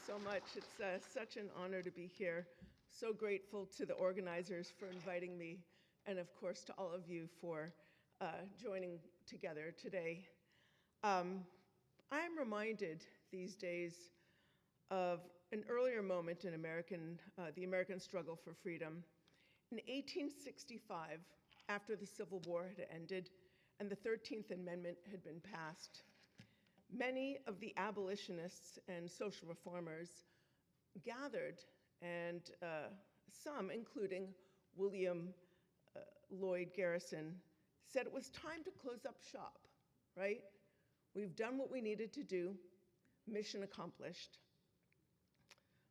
so much. It's such an honor to be here. So grateful to the organizers for inviting me, and of course to all of you for joining together today. I'm reminded these days of an earlier moment in the American struggle for freedom. In 1865, after the Civil War had ended and the 13th Amendment had been passed, many of the abolitionists and social reformers gathered, and some, including William Lloyd Garrison, said it was time to close up shop, right? We've done what we needed to do, mission accomplished.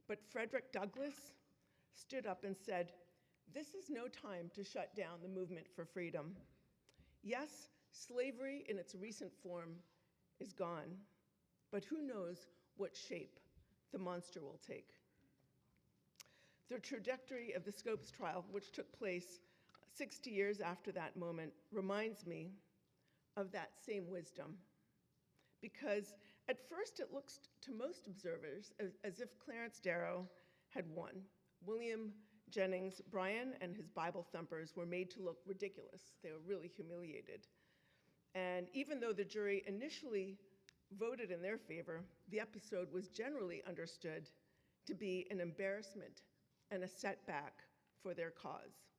But Frederick Douglass stood up and said, "This is no time to shut down the movement for freedom. Yes, slavery in its recent form is gone, but who knows what shape the monster will take." The trajectory of the Scopes trial, which took place 60 years after that moment, reminds me of that same wisdom. Because at first it looks to most observers as if Clarence Darrow had won. William Jennings Bryan and his Bible thumpers were made to look ridiculous. They were really humiliated. And even though the jury initially voted in their favor, the episode was generally understood to be an embarrassment and a setback for their cause.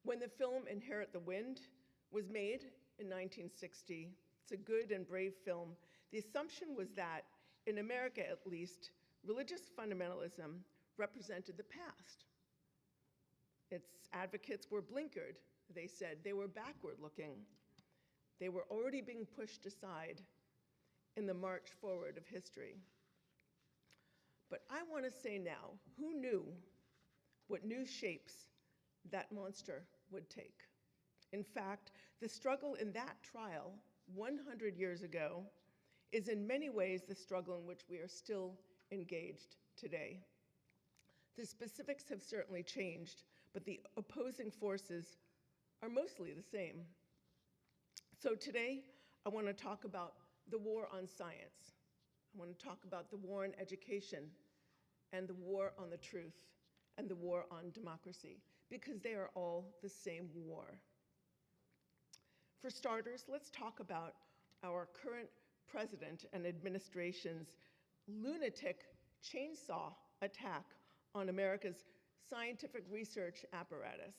When the film Inherit the Wind was made in 1960, it's a good and brave film, the assumption was that, in America at least, religious fundamentalism represented the past. Its advocates were blinkered, they said. They were backward looking. They were already being pushed aside in the march forward of history. But I want to say now, who knew what new shapes that monster would take? In fact, the struggle in that trial 100 years ago is in many ways the struggle in which we are still engaged today. The specifics have certainly changed, but the opposing forces are mostly the same. So today, I want to talk about the war on science. I want to talk about the war on education and the war on the truth and the war on democracy, because they are all the same war. For starters, let's talk about our current president and administration's lunatic chainsaw attack on America's scientific research apparatus.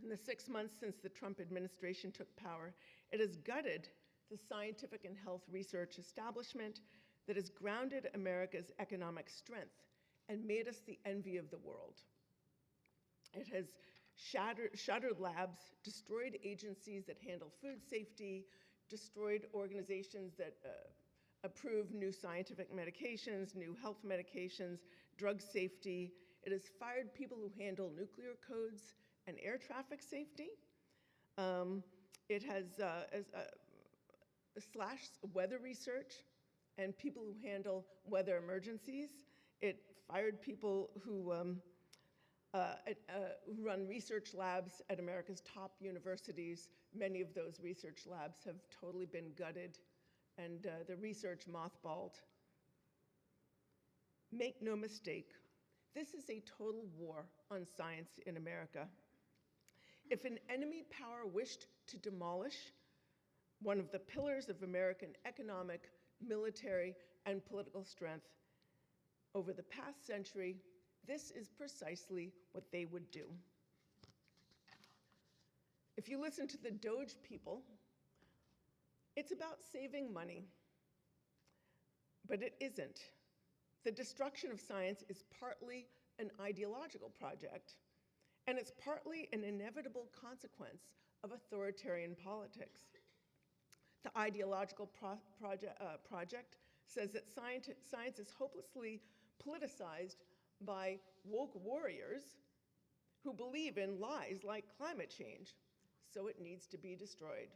In the 6 months since the Trump administration took power, it has gutted the scientific and health research establishment that has grounded America's economic strength and made us the envy of the world. It has shuttered labs, destroyed agencies that handle food safety, destroyed organizations that approve new scientific medications, new health medications, drug safety. It has fired people who handle nuclear codes and air traffic safety. It has slashed weather research and people who handle weather emergencies. It fired people who run research labs at America's top universities. Many of those research labs have totally been gutted and the research mothballed. Make no mistake, this is a total war on science in America. If an enemy power wished to demolish one of the pillars of American economic, military, and political strength over the past century, this is precisely what they would do. If you listen to the Doge people, it's about saving money, but it isn't. The destruction of science is partly an ideological project, and it's partly an inevitable consequence of authoritarian politics. The ideological project says that science is hopelessly politicized by woke warriors who believe in lies like climate change, so it needs to be destroyed.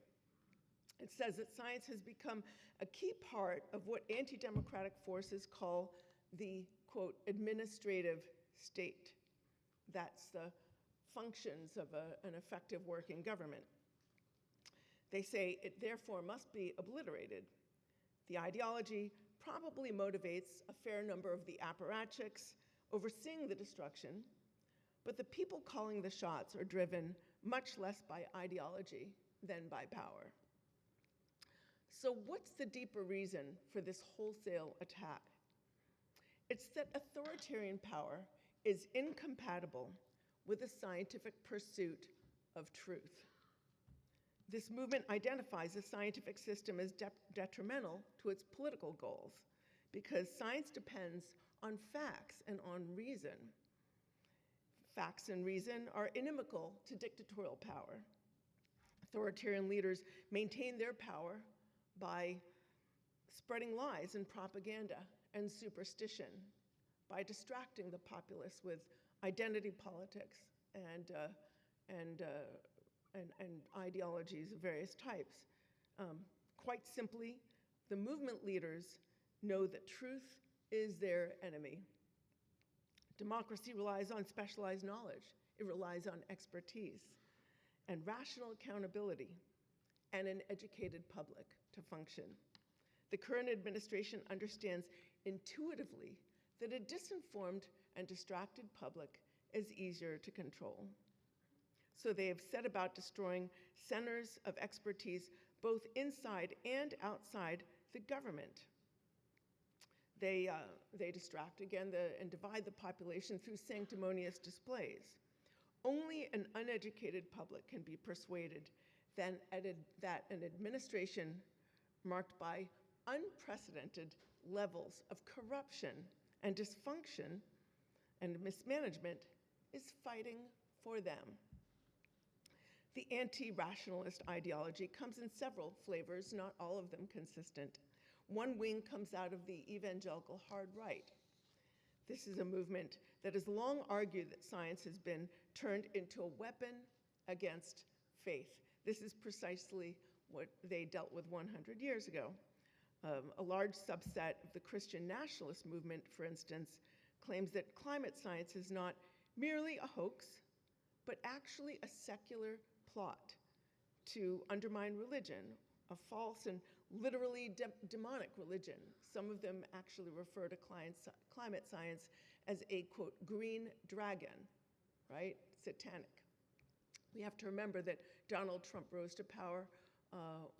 It says that science has become a key part of what anti-democratic forces call the, quote, administrative state. That's the functions of an effective working government. They say it therefore must be obliterated. The ideology probably motivates a fair number of the apparatchiks overseeing the destruction, but the people calling the shots are driven much less by ideology than by power. So what's the deeper reason for this wholesale attack? It's that authoritarian power is incompatible with a scientific pursuit of truth. This movement identifies the scientific system as detrimental to its political goals because science depends on facts and on reason. Facts and reason are inimical to dictatorial power. Authoritarian leaders maintain their power by spreading lies and propaganda and superstition, by distracting the populace with identity politics and ideologies of various types. Quite simply, the movement leaders know that truth is their enemy. Democracy relies on specialized knowledge. It relies on expertise and rational accountability and an educated public to function. The current administration understands intuitively that a disinformed and distracted public is easier to control. So they have set about destroying centers of expertise both inside and outside the government. They distract again and divide the population through sanctimonious displays. Only an uneducated public can be persuaded that an administration marked by unprecedented levels of corruption and dysfunction and mismanagement is fighting for them. The anti-rationalist ideology comes in several flavors, not all of them consistent. One wing comes out of the evangelical hard right. This is a movement that has long argued that science has been turned into a weapon against faith. This is precisely what they dealt with 100 years ago. A large subset of the Christian nationalist movement, for instance, claims that climate science is not merely a hoax, but actually a secular plot to undermine religion, a false and literally demonic religion. Some of them actually refer to climate science as a, quote, green dragon, right? Satanic. We have to remember that Donald Trump rose to power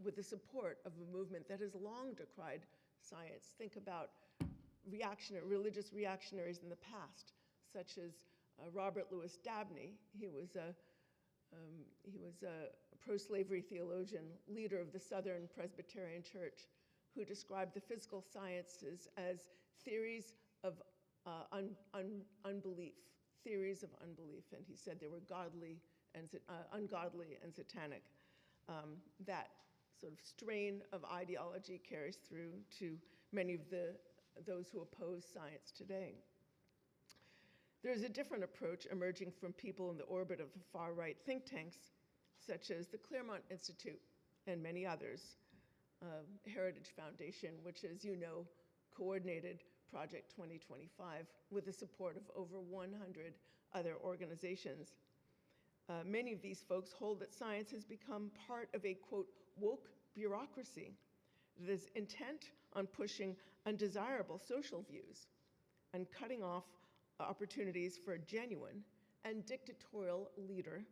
with the support of a movement that has long decried science. Think about religious reactionaries in the past, such as Robert Louis Dabney. He was a pro-slavery theologian, leader of the Southern Presbyterian Church, who described the physical sciences as theories of unbelief, and he said they were ungodly and satanic. That sort of strain of ideology carries through to many of those who oppose science today. There's a different approach emerging from people in the orbit of the far-right think tanks, such as the Claremont Institute and many others, Heritage Foundation, which, as you know, coordinated Project 2025 with the support of over 100 other organizations. Many of these folks hold that science has become part of a, quote, woke bureaucracy that is intent on pushing undesirable social views and cutting off opportunities for a genuine and dictatorial leader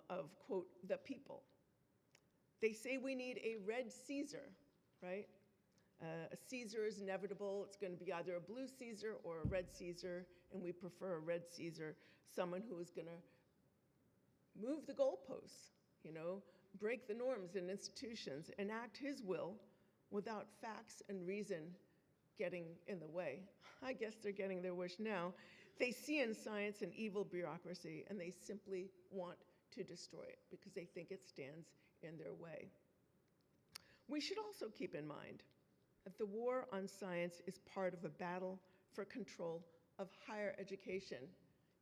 of, quote, the people. They say we need a red Caesar, right? A Caesar is inevitable. It's going to be either a blue Caesar or a red Caesar, and we prefer a red Caesar, someone who is going to move the goalposts, break the norms in institutions, enact his will without facts and reason getting in the way. I guess they're getting their wish now. They see in science an evil bureaucracy, and they simply want to destroy it because they think it stands in their way. We should also keep in mind that the war on science is part of a battle for control of higher education.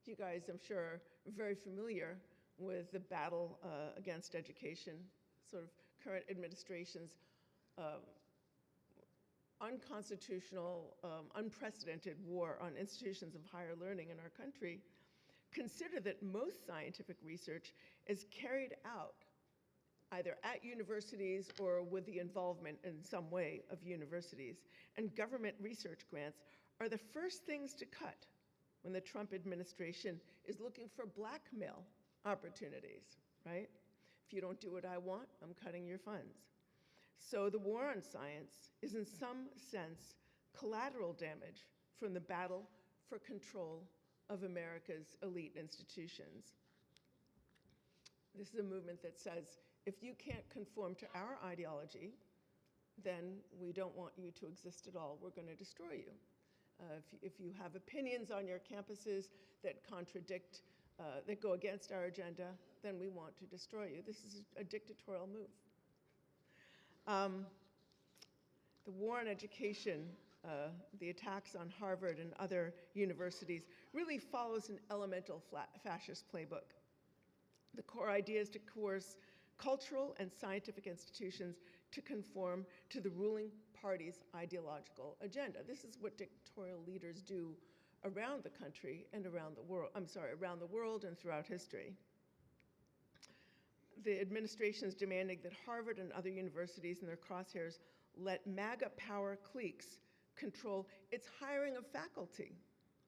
You guys, I'm sure, are very familiar with the battle against education, sort of current administration's unconstitutional, unprecedented war on institutions of higher learning in our country. Consider that most scientific research is carried out either at universities or with the involvement in some way of universities. And government research grants are the first things to cut when the Trump administration is looking for blackmail opportunities, right? If you don't do what I want, I'm cutting your funds. So the war on science is in some sense collateral damage from the battle for control of America's elite institutions. This is a movement that says, if you can't conform to our ideology, then we don't want you to exist at all. We're going to destroy you. If you have opinions on your campuses that contradict, that go against our agenda, then we want to destroy you. This is a dictatorial move. The war on education, the attacks on Harvard and other universities, really follows an elemental fascist playbook. The core idea is to coerce cultural and scientific institutions to conform to the ruling party's ideological agenda. This is what dictatorial leaders do around the country and around the world, around the world and throughout history. The administration is demanding that Harvard and other universities in their crosshairs let MAGA power cliques control its hiring of faculty,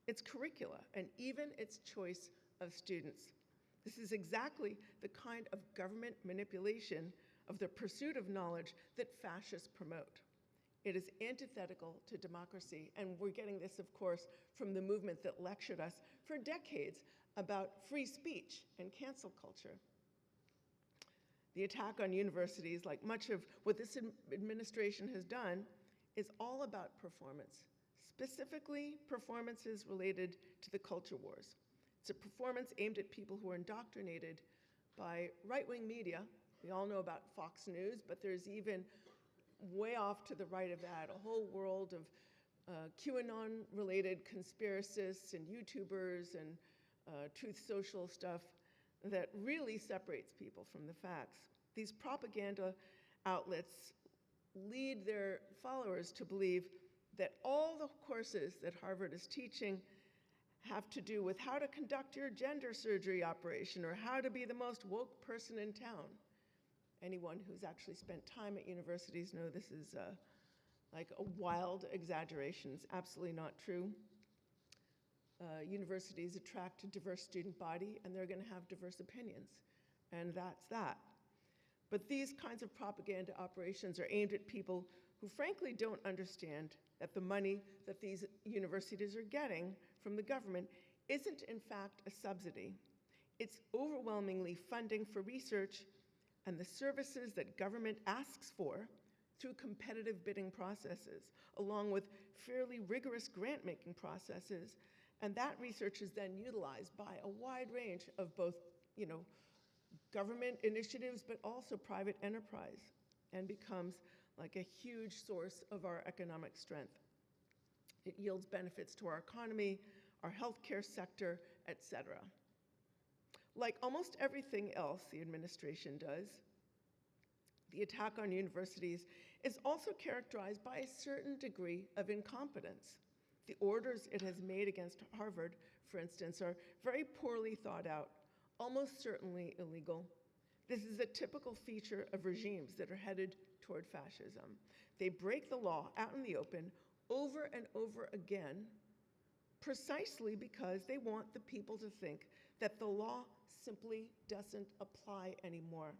its curricula, and even its choice of students. This is exactly the kind of government manipulation of the pursuit of knowledge that fascists promote. It is antithetical to democracy, and we're getting this, of course, from the movement that lectured us for decades about free speech and cancel culture. The attack on universities, like much of what this administration has done, is all about performance, specifically performances related to the culture wars. It's a performance aimed at people who are indoctrinated by right-wing media. We all know about Fox News, but there's even way off to the right of that, a whole world of QAnon-related conspiracists and YouTubers and Truth Social stuff that really separates people from the facts. These propaganda outlets lead their followers to believe that all the courses that Harvard is teaching have to do with how to conduct your gender surgery operation or how to be the most woke person in town. Anyone who's actually spent time at universities know this is like a wild exaggeration. It's absolutely not true. Universities attract a diverse student body, and they're going to have diverse opinions, and that's that. But these kinds of propaganda operations are aimed at people who frankly don't understand that the money that these universities are getting from the government isn't in fact a subsidy. It's overwhelmingly funding for research and the services that government asks for through competitive bidding processes, along with fairly rigorous grant-making processes. And that research is then utilized by a wide range of both, government initiatives, but also private enterprise, and becomes like a huge source of our economic strength. It yields benefits to our economy, our healthcare sector, et cetera. Like almost everything else the administration does, the attack on universities is also characterized by a certain degree of incompetence. The orders it has made against Harvard, for instance, are very poorly thought out, almost certainly illegal. This is a typical feature of regimes that are headed toward fascism. They break the law out in the open over and over again, precisely because they want the people to think that the law simply doesn't apply anymore.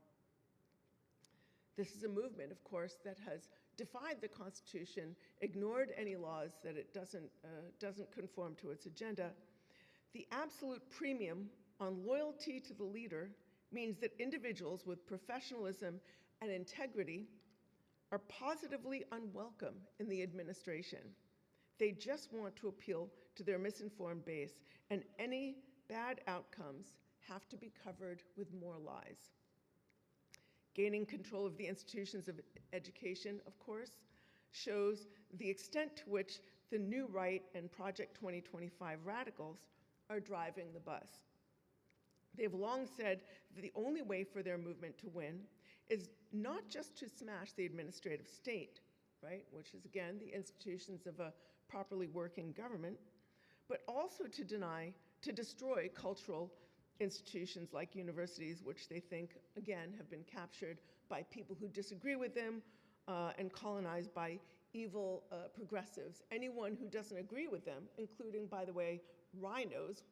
This is a movement, of course, that has defied the Constitution, ignored any laws that it doesn't conform to its agenda. The absolute premium on loyalty to the leader means that individuals with professionalism and integrity are positively unwelcome in the administration. They just want to appeal to their misinformed base, and any bad outcomes have to be covered with more lies. Gaining control of the institutions of education, of course, shows the extent to which the new right and Project 2025 radicals are driving the bus. They've long said that the only way for their movement to win is not just to smash the administrative state, right, which is, again, the institutions of a properly working government, but also to destroy cultural institutions like universities, which they think, again, have been captured by people who disagree with them and colonized by evil progressives. Anyone who doesn't agree with them, including, by the way, rhinos,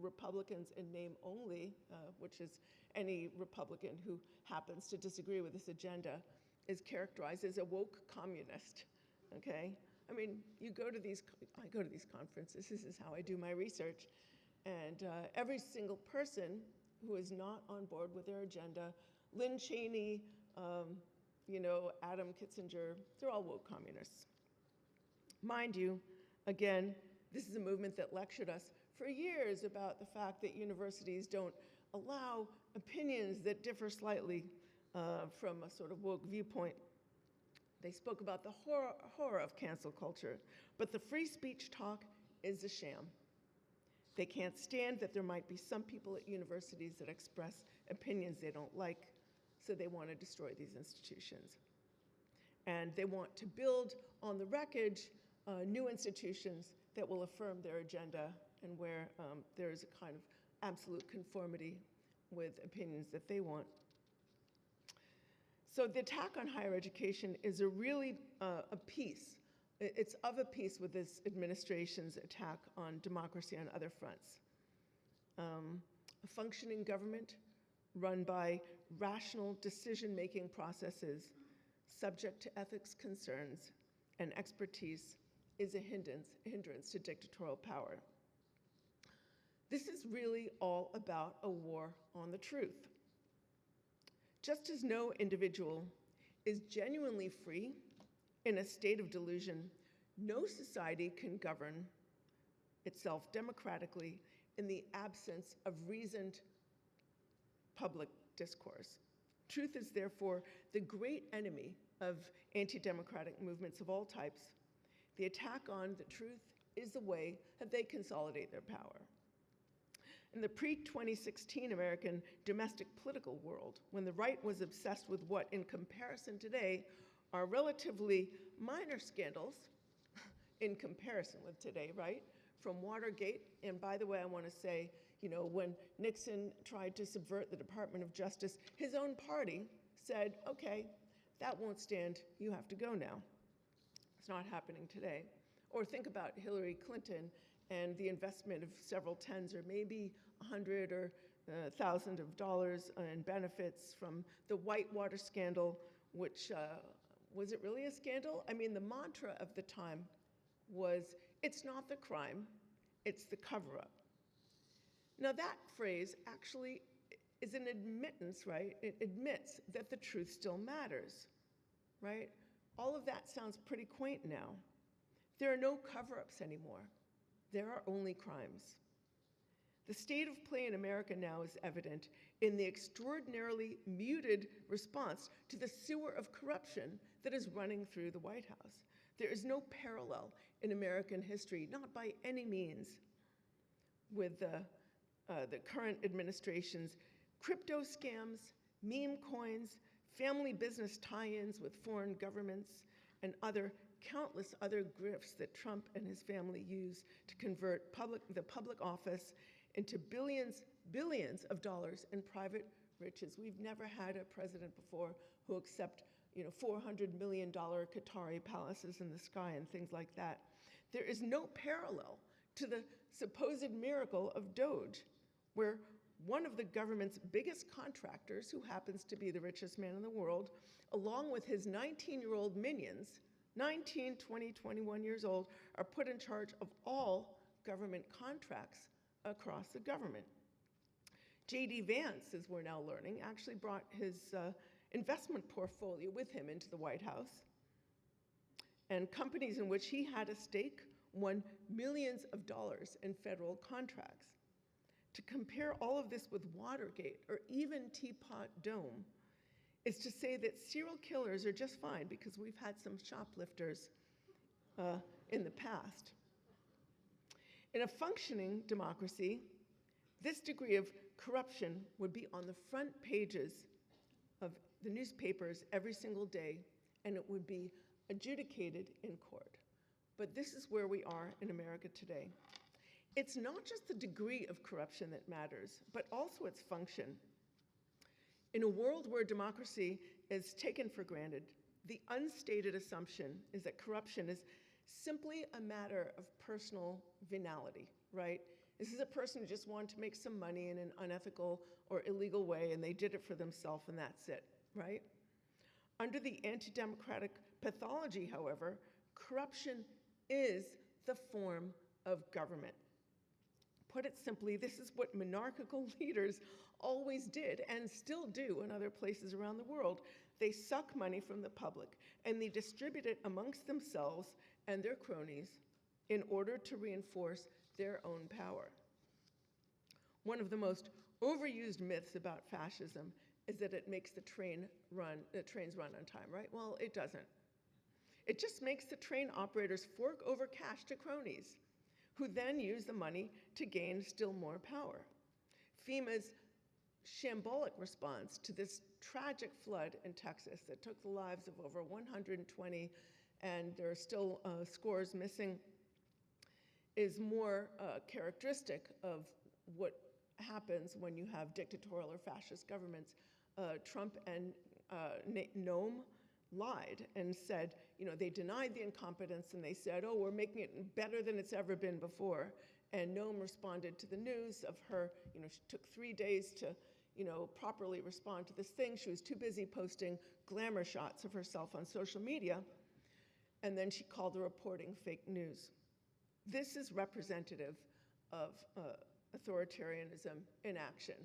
Republicans in name only, which is any Republican who happens to disagree with this agenda, is characterized as a woke communist, okay? I mean, I go to these conferences, this is how I do my research, and every single person who is not on board with their agenda, Lynn Cheney, Adam Kitzinger, they're all woke communists. Mind you, again, this is a movement that lectured us for years about the fact that universities don't allow opinions that differ slightly from a sort of woke viewpoint. They spoke about the horror of cancel culture, but the free speech talk is a sham. They can't stand that there might be some people at universities that express opinions they don't like, so they want to destroy these institutions. And they want to build on the wreckage new institutions that will affirm their agenda and where there is a kind of absolute conformity with opinions that they want. So the attack on higher education is a really a piece. It's of a piece with this administration's attack on democracy on other fronts. A functioning government run by rational decision-making processes subject to ethics concerns and expertise is a hindrance to dictatorial power. This is really all about a war on the truth. Just as no individual is genuinely free in a state of delusion, no society can govern itself democratically in the absence of reasoned public discourse. Truth is therefore the great enemy of anti-democratic movements of all types. The attack on the truth is the way that they consolidate their power. In the pre-2016 American domestic political world, when the right was obsessed with what, in comparison today, are relatively minor scandals, in comparison with today, right? From Watergate, and by the way, I want to say, when Nixon tried to subvert the Department of Justice, his own party said, okay, that won't stand, you have to go now. It's not happening today. Or think about Hillary Clinton and the investment of several tens or maybe $100 or $1,000 of dollars in benefits from the Whitewater scandal, which, was it really a scandal? I mean, the mantra of the time was, it's not the crime, it's the cover-up. Now that phrase actually is an admittance, right? It admits that the truth still matters, right? All of that sounds pretty quaint now. There are no cover-ups anymore. There are only crimes. The state of play in America now is evident in the extraordinarily muted response to the sewer of corruption that is running through the White House. There is no parallel in American history, not by any means, with the current administration's crypto scams, meme coins, family business tie-ins with foreign governments, and countless other grifts that Trump and his family use to convert the public office into billions of dollars in private riches. We've never had a president before who accept $400 million Qatari palaces in the sky and things like that. There is no parallel to the supposed miracle of DOGE, where one of the government's biggest contractors, who happens to be the richest man in the world, along with his 19-year-old minions, 19, 20, 21 years old, are put in charge of all government contracts across the government. J.D. Vance, as we're now learning, actually brought his investment portfolio with him into the White House. And companies in which he had a stake won millions of dollars in federal contracts. To compare all of this with Watergate or even Teapot Dome is to say that serial killers are just fine because we've had some shoplifters in the past. In a functioning democracy, this degree of corruption would be on the front pages of the newspapers every single day, and it would be adjudicated in court. But this is where we are in America today. It's not just the degree of corruption that matters, but also its function. In a world where democracy is taken for granted, the unstated assumption is that corruption is simply a matter of personal venality, right? This is a person who just wanted to make some money in an unethical or illegal way, and they did it for themselves, and that's it, right? Under the anti-democratic pathology, however, corruption is the form of government. Put it simply, this is what monarchical leaders always did and still do in other places around the world. They suck money from the public and they distribute it amongst themselves and their cronies in order to reinforce their own power. One of the most overused myths about fascism is that it makes the trains run on time, right? Well, it doesn't. It just makes the train operators fork over cash to cronies, who then use the money to gain still more power. FEMA's shambolic response to this tragic flood in Texas that took the lives of over 120, and there are still scores missing, is more characteristic of what happens when you have dictatorial or fascist governments. Trump and Noam lied and said, they denied the incompetence and they said, oh, we're making it better than it's ever been before. And Noam responded to the news of her, she took 3 days to, properly respond to this thing. She was too busy posting glamour shots of herself on social media. And then she called the reporting fake news. This is representative of authoritarianism in action.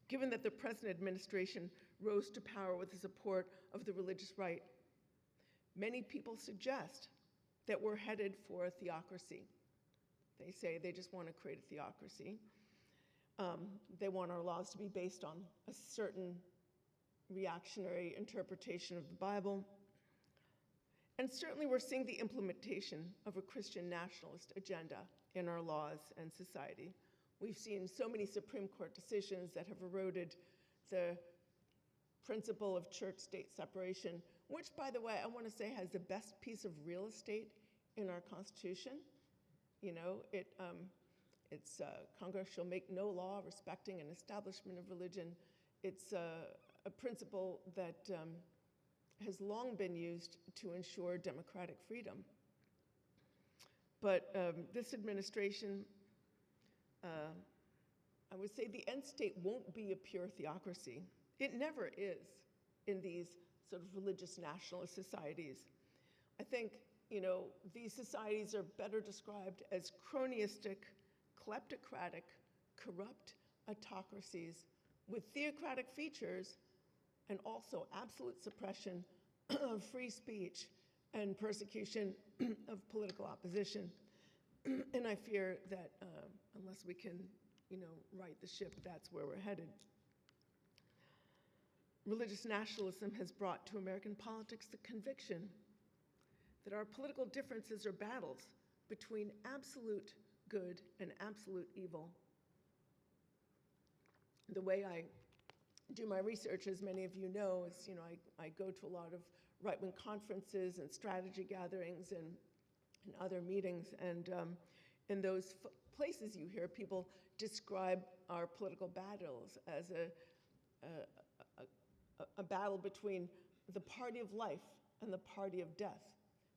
Given that the present administration rose to power with the support of the religious right, many people suggest that we're headed for a theocracy. They say they just want to create a theocracy. They want our laws to be based on a certain reactionary interpretation of the Bible. And certainly we're seeing the implementation of a Christian nationalist agenda in our laws and society. We've seen so many Supreme Court decisions that have eroded the principle of church-state separation, which, by the way, I want to say has the best piece of real estate in our Constitution. It's Congress shall make no law respecting an establishment of religion. It's a principle that has long been used to ensure democratic freedom. But this administration, I would say the end state won't be a pure theocracy. It never is in these sort of religious nationalist societies. I think, these societies are better described as cronyistic, kleptocratic, corrupt autocracies with theocratic features and also absolute suppression of free speech and persecution of political opposition. And I fear that unless we can, right the ship, that's where we're headed. Religious nationalism has brought to American politics the conviction that our political differences are battles between absolute good and absolute evil. The way I do my research, as many of you know, is I go to a lot of right-wing conferences and strategy gatherings and other meetings, and in those places you hear people describe our political battles as a battle between the party of life and the party of death.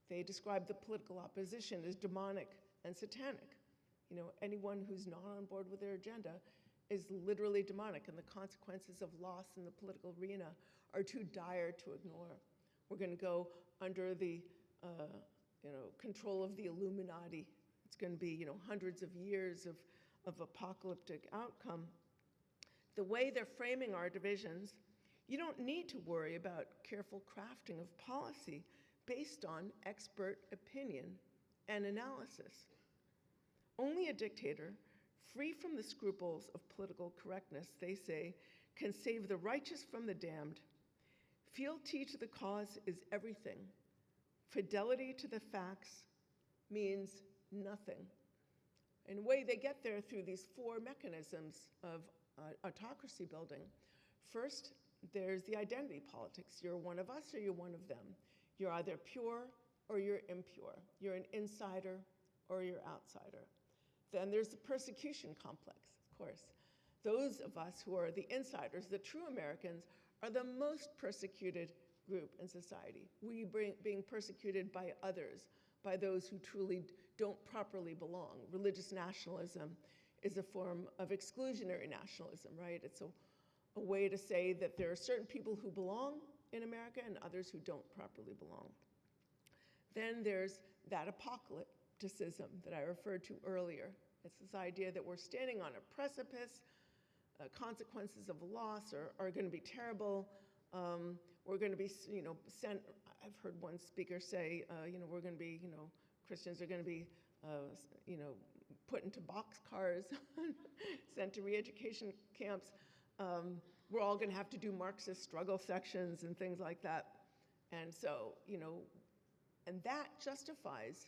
They describe the political opposition as demonic and satanic. Anyone who's not on board with their agenda is literally demonic, and the consequences of loss in the political arena are too dire to ignore. We're going to go under the control of the Illuminati. It's going to be hundreds of years of apocalyptic outcome. The way they're framing our divisions, you don't need to worry about careful crafting of policy based on expert opinion and analysis. Only a dictator, free from the scruples of political correctness, they say, can save the righteous from the damned. Fealty to the cause is everything. Fidelity to the facts means nothing. In a way, they get there through these 4 mechanisms of autocracy building. First, there's the identity politics. You're one of us or you're one of them. You're either pure or you're impure. You're an insider or you're outsider. Then there's the persecution complex, of course. Those of us who are the insiders, the true Americans, are the most persecuted group in society. We being persecuted by others, by those who truly don't properly belong. Religious nationalism is a form of exclusionary nationalism, right? It's a way to say that there are certain people who belong in America and others who don't properly belong. Then there's that apocalypticism that I referred to earlier. It's this idea that we're standing on a precipice, consequences of loss are going to be terrible. We're going to be, sent. I've heard one speaker say, we're going to be, Christians are going to be, put into boxcars, sent to re-education camps. We're all going to have to do Marxist struggle sections and things like that. And so, and that justifies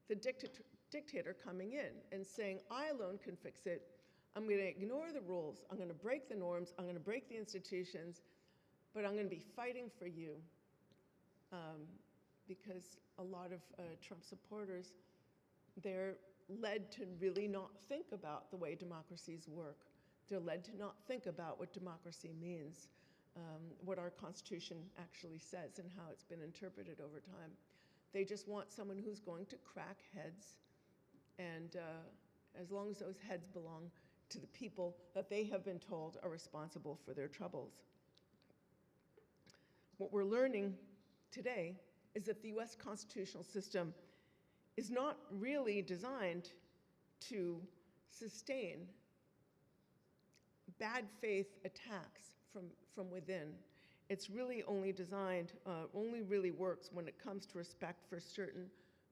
the dictator coming in and saying, I alone can fix it. I'm going to ignore the rules. I'm going to break the norms. I'm going to break the institutions. But I'm going to be fighting for you. Because a lot of Trump supporters, they're led to really not think about the way democracies work. They're led to not think about what democracy means, what our Constitution actually says and how it's been interpreted over time. They just want someone who's going to crack heads, and as long as those heads belong to the people that they have been told are responsible for their troubles. What we're learning today is that the US constitutional system is not really designed to sustain bad faith attacks from within. It's really only designed, only really works when it comes to respect for certain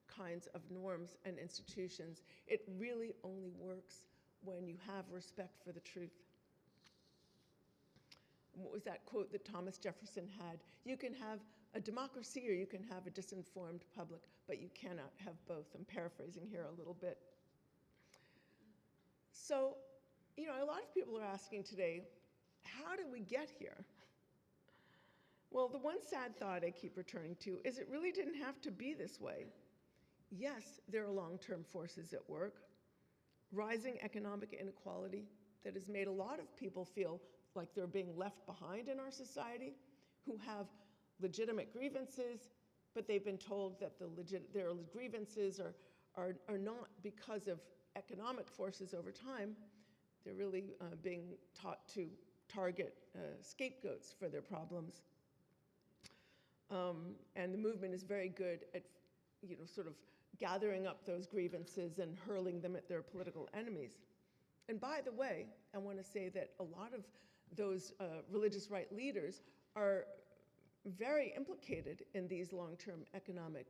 kinds of norms and institutions. It really only works when you have respect for the truth. What was that quote that Thomas Jefferson had? You can have a democracy or you can have a disinformed public, but you cannot have both. I'm paraphrasing here a little bit. So, a lot of people are asking today, how did we get here? Well, the one sad thought I keep returning to is it really didn't have to be this way. Yes, there are long-term forces at work. Rising economic inequality that has made a lot of people feel like they're being left behind in our society, who have legitimate grievances, but they've been told that their grievances are not because of economic forces over time. They're really being taught to target scapegoats for their problems. And the movement is very good at, sort of gathering up those grievances and hurling them at their political enemies. And by the way, I want to say that a lot of those religious right leaders are very implicated in these long-term economic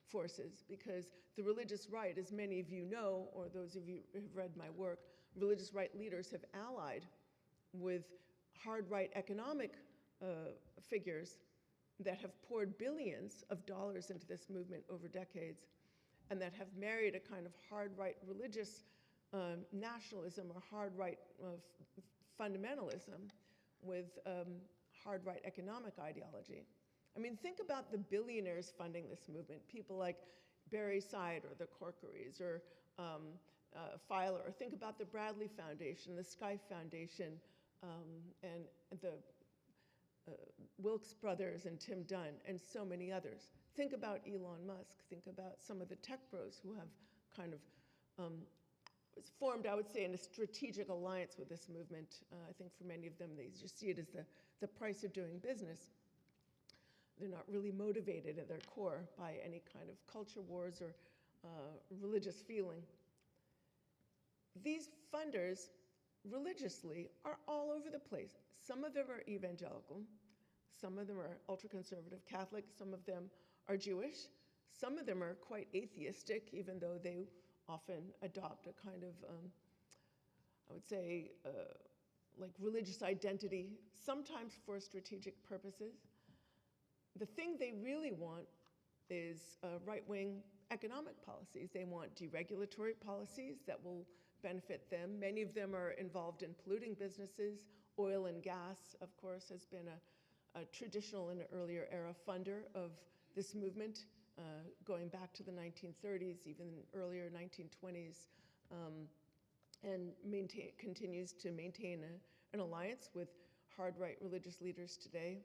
forces, because the religious right, as many of you know, or those of you who have read my work, religious right leaders have allied with hard right economic figures that have poured billions of dollars into this movement over decades, and that have married a kind of hard right religious nationalism or hard right fundamentalism with hard right economic ideology. I mean, think about the billionaires funding this movement, people like Barry Seid or the Corkerys or Filer, or think about the Bradley Foundation, the Sky Foundation, and the Wilkes brothers and Tim Dunn, and so many others. Think about Elon Musk. Think about some of the tech bros who have kind of formed, I would say, in a strategic alliance with this movement. I think for many of them, they just see it as the price of doing business. They're not really motivated at their core by any kind of culture wars or religious feeling. These funders, religiously, are all over the place. Some of them are evangelical. Some of them are ultra-conservative Catholic. Some of them are Jewish. Some of them are quite atheistic, even though they often adopt a kind of, I would say, like religious identity, sometimes for strategic purposes. The thing they really want is right-wing economic policies. They want deregulatory policies that will benefit them. Many of them are involved in polluting businesses. Oil and gas, of course, has been a traditional and earlier era funder of this movement, going back to the 1930s, even earlier 1920s. and continues to maintain an alliance with hard-right religious leaders today.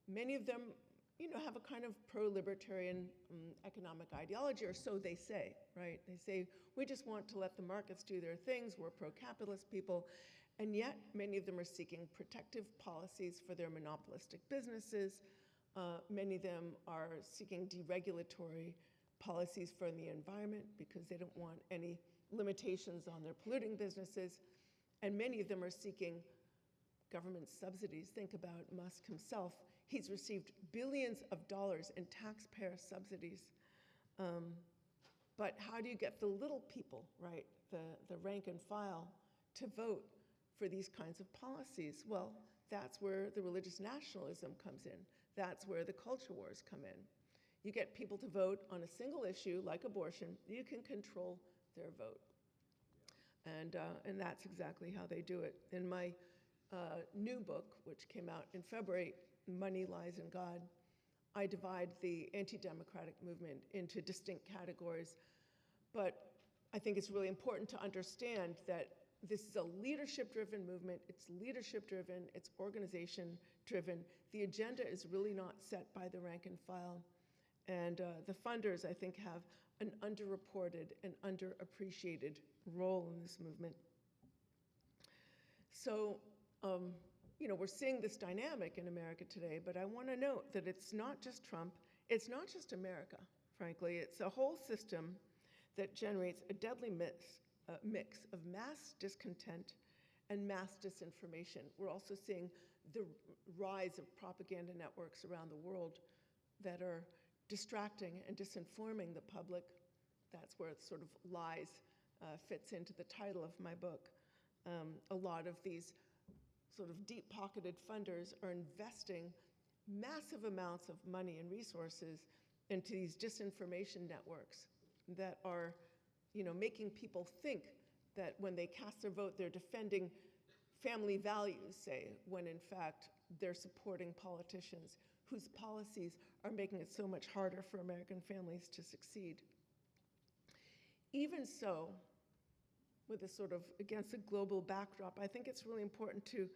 Many of them, have a kind of pro-libertarian economic ideology, or so they say, right? They say, we just want to let the markets do their things, we're pro-capitalist people, and yet many of them are seeking protective policies for their monopolistic businesses. Many of them are seeking deregulatory policies for the environment because they don't want any limitations on their polluting businesses. And many of them are seeking government subsidies. Think about Musk himself. He's received billions of dollars in taxpayer subsidies. But how do you get the little people, right, the rank and file, to vote for these kinds of policies? Well, that's where the religious nationalism comes in. That's where the culture wars come in. You get people to vote on a single issue, like abortion, you can control their vote. And that's exactly how they do it. In my new book, which came out in February, Money, Lies, and God, I divide the anti-democratic movement into distinct categories. But I think it's really important to understand that this is a leadership-driven movement. It's leadership-driven. It's organization-driven. The agenda is really not set by the rank and file. And the funders, I think, have an underreported and underappreciated role in this movement. So, we're seeing this dynamic in America today, but I want to note that it's not just Trump, it's not just America, frankly. It's a whole system that generates a deadly mix of mass discontent and mass disinformation. We're also seeing the rise of propaganda networks around the world that are distracting and disinforming the public. That's where sort of lies fits into the title of my book. A lot of these sort of deep-pocketed funders are investing massive amounts of money and resources into these disinformation networks that are, making people think that when they cast their vote, they're defending family values, say, when in fact they're supporting politicians whose policies are making it so much harder for American families to succeed. Even so, with a sort of against a global backdrop, I think it's really important to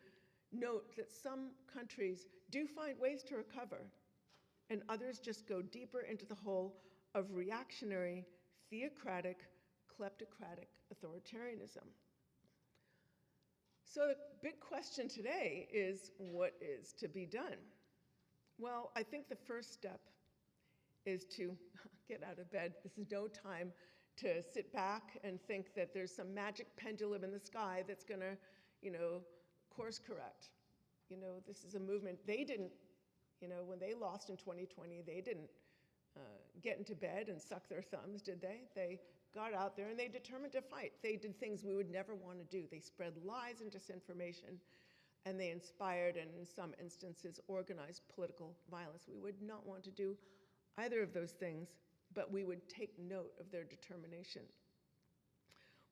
note that some countries do find ways to recover, and others just go deeper into the hole of reactionary, theocratic, kleptocratic authoritarianism. So the big question today is, what is to be done? Well, I think the first step is to get out of bed. This is no time to sit back and think that there's some magic pendulum in the sky that's going to, course correct. This is a movement. They didn't, when they lost in 2020, they didn't get into bed and suck their thumbs, did they? They got out there and they determined to fight. They did things we would never want to do. They spread lies and disinformation, and they inspired and in some instances organized political violence. We would not want to do either of those things, but we would take note of their determination.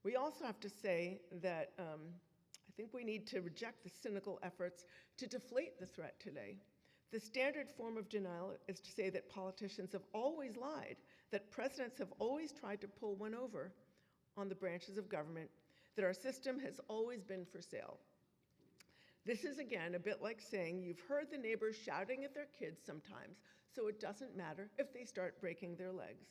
We also have to say that I think we need to reject the cynical efforts to deflate the threat today. The standard form of denial is to say that politicians have always lied, that presidents have always tried to pull one over on the branches of government, that our system has always been for sale. This is, again, a bit like saying you've heard the neighbors shouting at their kids sometimes, so it doesn't matter if they start breaking their legs.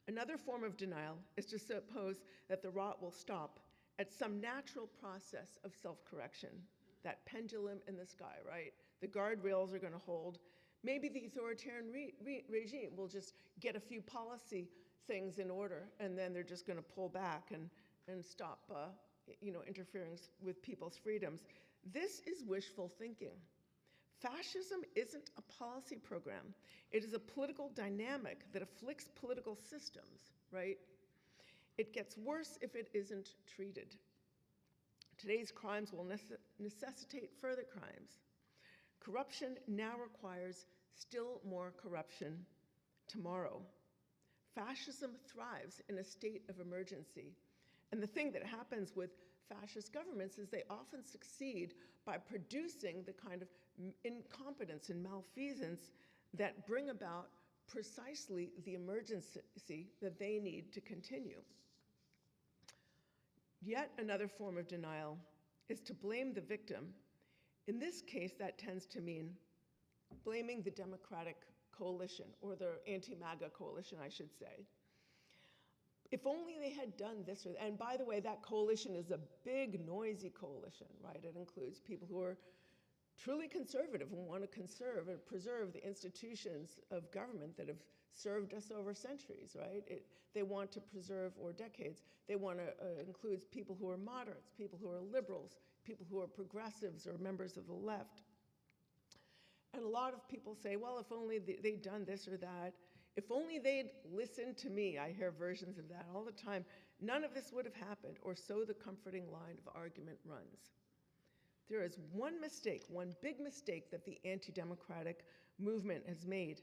Another form of denial is to suppose that the rot will stop at some natural process of self-correction, that pendulum in the sky, right? The guardrails are going to hold. Maybe the authoritarian regime will just get a few policy things in order, and then they're just going to pull back and stop interfering with people's freedoms. This is wishful thinking. Fascism isn't a policy program. It is a political dynamic that afflicts political systems, right? It gets worse if it isn't treated. Today's crimes will necessitate further crimes. Corruption now requires still more corruption tomorrow. Fascism thrives in a state of emergency. And the thing that happens with fascist governments is they often succeed by producing the kind of incompetence and malfeasance that bring about precisely the emergency that they need to continue. Yet another form of denial is to blame the victim. In this case, that tends to mean blaming the Democratic coalition, or the anti-MAGA coalition, I should say. If only they had done this, and by the way, that coalition is a big, noisy coalition, right? It includes people who are truly conservative and want to conserve and preserve the institutions of government that have served us over centuries, right? They want to preserve, or decades. They want to include people who are moderates, people who are liberals, people who are progressives or members of the left. And a lot of people say, well, if only they'd done this or that, if only they'd listened to me. I hear versions of that all the time. None of this would have happened, or so the comforting line of argument runs. There is one mistake, one big mistake that the anti-democratic movement has made,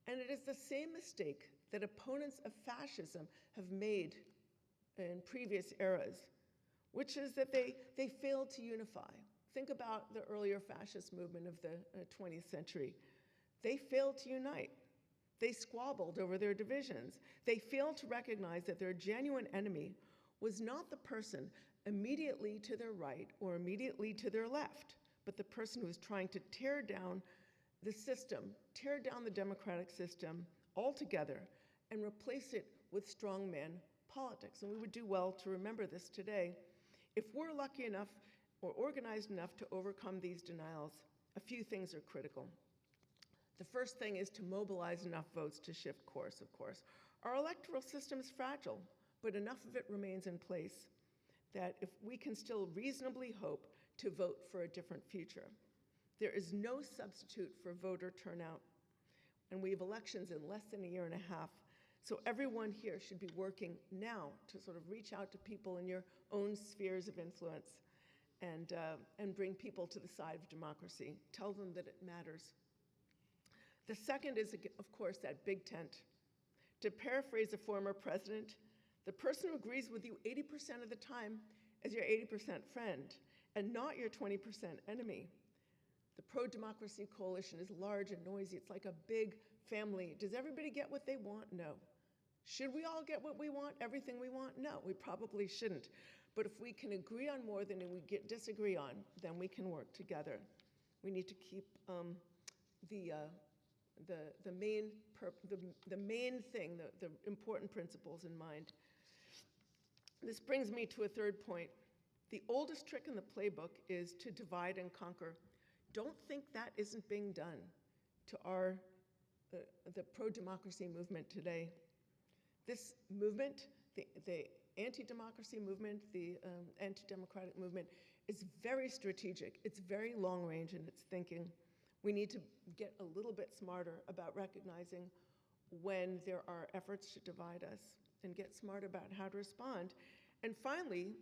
and it is the same mistake that opponents of fascism have made in previous eras, which is that they failed to unify. Think about the earlier fascist movement of the 20th century. They failed to unite. They squabbled over their divisions. They failed to recognize that their genuine enemy was not the person immediately to their right or immediately to their left, but the person who was trying to tear down the system, tear down the democratic system altogether, and replace it with strongman politics. And we would do well to remember this today. If we're lucky enough or organized enough to overcome these denials, a few things are critical. The first thing is to mobilize enough votes to shift course, of course. Our electoral system is fragile, but enough of it remains in place that if we can still reasonably hope to vote for a different future. There is no substitute for voter turnout, and we have elections in less than a year and a half. So everyone here should be working now to sort of reach out to people in your own spheres of influence and bring people to the side of democracy. Tell them that it matters. The second is, of course, that big tent. To paraphrase a former president, the person who agrees with you 80% of the time is your 80% friend and not your 20% enemy. The pro-democracy coalition is large and noisy. It's like a big family. Does everybody get what they want? No. Should we all get what we want, everything we want? No, we probably shouldn't. But if we can agree on more than we disagree on, then we can work together. We need to keep the main thing, the important principles in mind. This brings me to a third point. The oldest trick in the playbook is to divide and conquer. Don't think that isn't being done to the pro-democracy movement today. This movement, the anti-democracy movement, the anti-democratic movement, is very strategic. It's very long range in its thinking. We need to get a little bit smarter about recognizing when there are efforts to divide us and get smart about how to respond. And finally,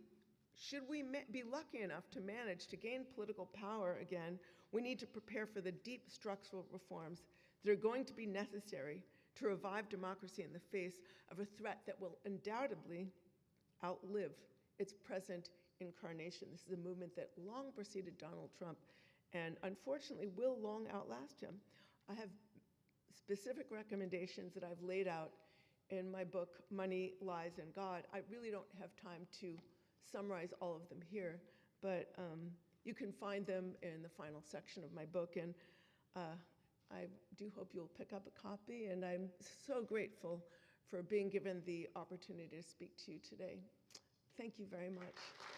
should we be lucky enough to manage to gain political power again, we need to prepare for the deep structural reforms that are going to be necessary to revive democracy in the face of a threat that will undoubtedly outlive its present incarnation. This is a movement that long preceded Donald Trump and unfortunately will long outlast him. I have specific recommendations that I've laid out in my book, Money, Lies, and God. I really don't have time to summarize all of them here, but you can find them in the final section of my book, and I do hope you'll pick up a copy, and I'm so grateful for being given the opportunity to speak to you today. Thank you very much.